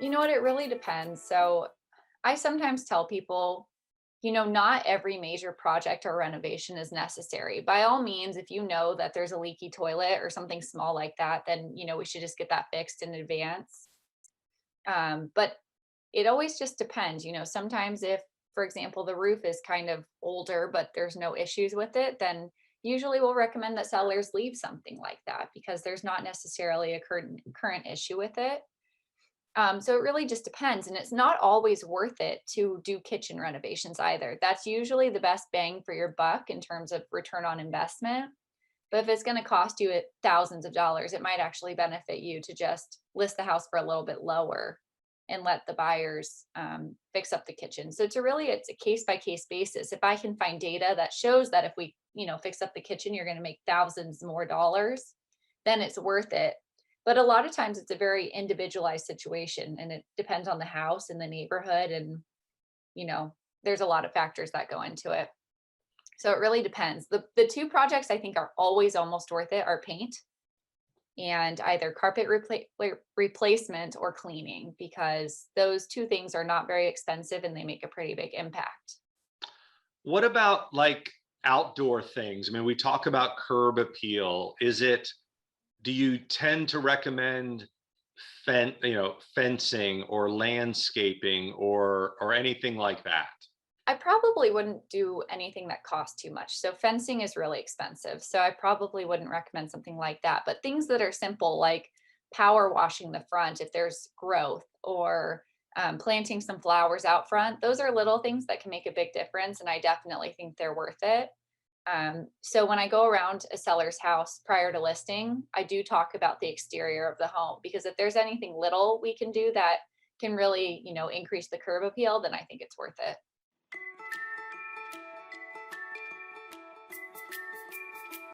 You know what? It really depends. So I sometimes tell people, not every major project or renovation is necessary. By all means, if you know that there's a leaky toilet or something small like that, then, we should just get that fixed in advance. But it always just depends. Sometimes if, for example, the roof is kind of older, but there's no issues with it, then usually we'll recommend that sellers leave something like that because there's not necessarily a current issue with it. So it really just depends, and it's not always worth it to do kitchen renovations either. That's usually the best bang for your buck in terms of return on investment. But if it's going to cost you thousands of dollars, it might actually benefit you to just list the house for a little bit lower and let the buyers fix up the kitchen. So it's a case by case basis. If I can find data that shows that if we, fix up the kitchen, you're going to make thousands more dollars, then it's worth it. But a lot of times it's a very individualized situation and it depends on the house and the neighborhood. And, you know, there's a lot of factors that go into it. So it really depends. The two projects I think are always almost worth it are paint and either replacement or cleaning, because those two things are not very expensive and they make a pretty big impact. What about like outdoor things? I mean, we talk about curb appeal. Do you tend to recommend fencing or landscaping or anything like that? I probably wouldn't do anything that costs too much. So fencing is really expensive. So I probably wouldn't recommend something like that. But things that are simple, like power washing the front if there's growth, or planting some flowers out front, those are little things that can make a big difference. And I definitely think they're worth it. So when I go around a seller's house prior to listing, I do talk about the exterior of the home, because if there's anything little we can do that can really, increase the curb appeal, then I think it's worth it.